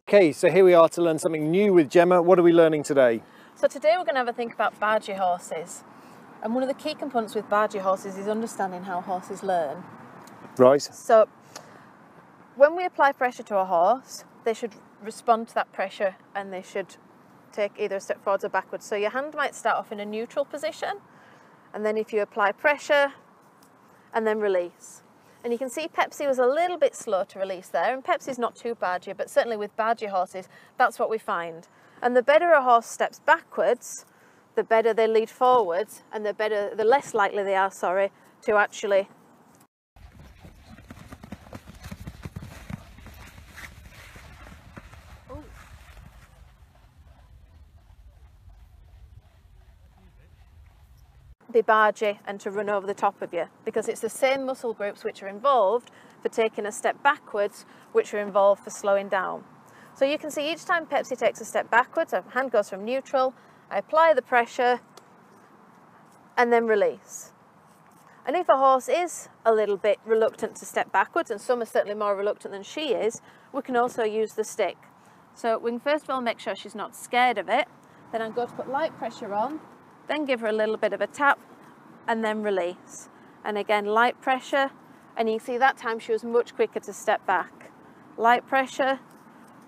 Okay, so here we are to learn something new with Gemma. What are we learning today? So today we're going to have a think about bargee horses. And one of the key components with bargee horses is understanding how horses learn. Right. So when we apply pressure to a horse, they should respond to that pressure and they should take either a step forwards or backwards. So your hand might start off in a neutral position, and then if you apply pressure and then release. And you can see Pepsi was a little bit slow to release there, and Pepsi's not too bargee, but certainly with bargee horses, that's what we find. And the better a horse steps backwards, the better they lead forwards, and the less likely they are, to actually be bargee and to run over the top of you, because it's the same muscle groups which are involved for taking a step backwards which are involved for slowing down. So you can see each time Pepsi takes a step backwards, her hand goes from neutral, I apply the pressure and then release. And if a horse is a little bit reluctant to step backwards, and some are certainly more reluctant than she is, we can also use the stick. So we can first of all make sure she's not scared of it, then I'm going to put light pressure on, then give her a little bit of a tap and then release. And again, light pressure, and you can see that time she was much quicker to step back. Light pressure,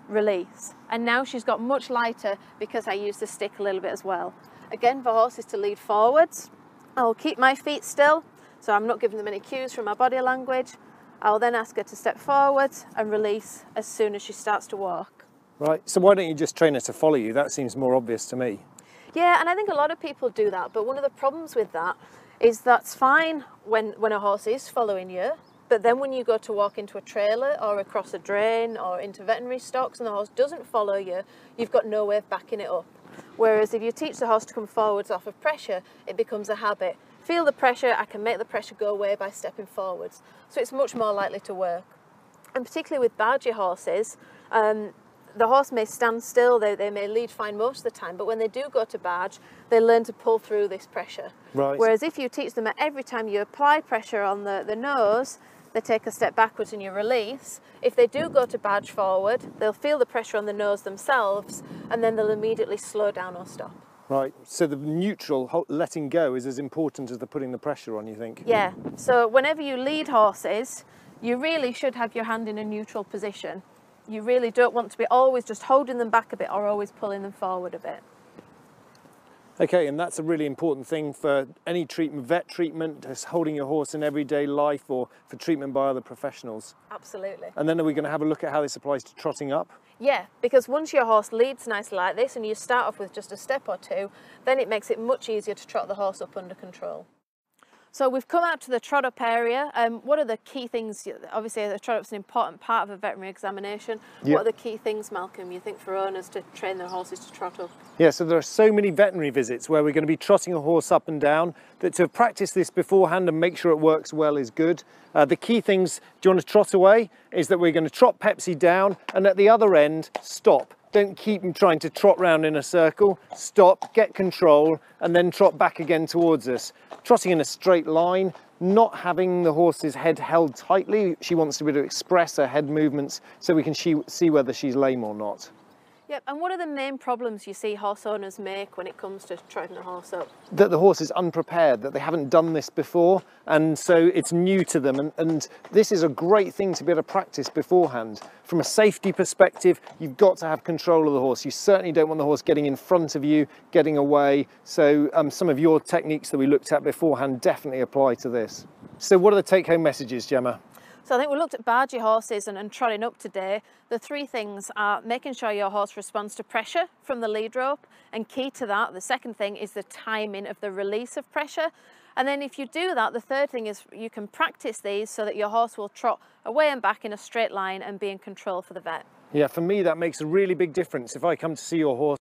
release. And now she's got much lighter because I used the stick a little bit as well. Again, for horses to lead forwards, I'll keep my feet still, so I'm not giving them any cues from my body language. I'll then ask her to step forwards and release as soon as she starts to walk. Right, so why don't you just train her to follow you? That seems more obvious to me. Yeah, and I think a lot of people do that, but one of the problems with that is that's fine when a horse is following you, but then when you go to walk into a trailer or across a drain or into veterinary stocks and the horse doesn't follow you, you've got no way of backing it up. Whereas if you teach the horse to come forwards off of pressure, it becomes a habit. Feel the pressure, I can make the pressure go away by stepping forwards. So it's much more likely to work. And particularly with bargee horses, the horse may stand still, they may lead fine most of the time, but when they do go to barge, they learn to pull through this pressure. Right. Whereas if you teach them that every time you apply pressure on the nose, they take a step backwards and you release. If they do go to barge forward, they'll feel the pressure on the nose themselves, and then they'll immediately slow down or stop. Right, so the neutral letting go is as important as the putting the pressure on, you think? Yeah, so whenever you lead horses, you really should have your hand in a neutral position. You really don't want to be always just holding them back a bit or always pulling them forward a bit. Okay, and that's a really important thing for any treatment, vet treatment, just holding your horse in everyday life or for treatment by other professionals. Absolutely. And then are we going to have a look at how this applies to trotting up? Yeah, because once your horse leads nicely like this and you start off with just a step or two, then it makes it much easier to trot the horse up under control. So we've come out to the trot up area. What are the key things? Obviously the trot up's an important part of a veterinary examination. Yep. What are the key things, Malcolm, you think for owners to train their horses to trot up? Yeah, so there are so many veterinary visits where we're going to be trotting a horse up and down that to practice this beforehand and make sure it works well is good. The key things, do you want to trot away, is that we're going to trot Pepsi down and at the other end, stop. Don't keep trying to trot round in a circle. Stop, get control, and then trot back again towards us. Trotting in a straight line, not having the horse's head held tightly. She wants to be able to express her head movements so we can see whether she's lame or not. Yep, and what are the main problems you see horse owners make when it comes to trotting a horse up? That the horse is unprepared, that they haven't done this before, and so it's new to them. And this is a great thing to be able to practice beforehand. From a safety perspective, you've got to have control of the horse. You certainly don't want the horse getting in front of you, getting away. So some of your techniques that we looked at beforehand definitely apply to this. So what are the take-home messages, Gemma? So I think we looked at bargee horses and trotting up today. The three things are making sure your horse responds to pressure from the lead rope, and key to that, the second thing is the timing of the release of pressure. And then if you do that, the third thing is you can practice these so that your horse will trot away and back in a straight line and be in control for the vet. Yeah, for me that makes a really big difference. If I come to see your horse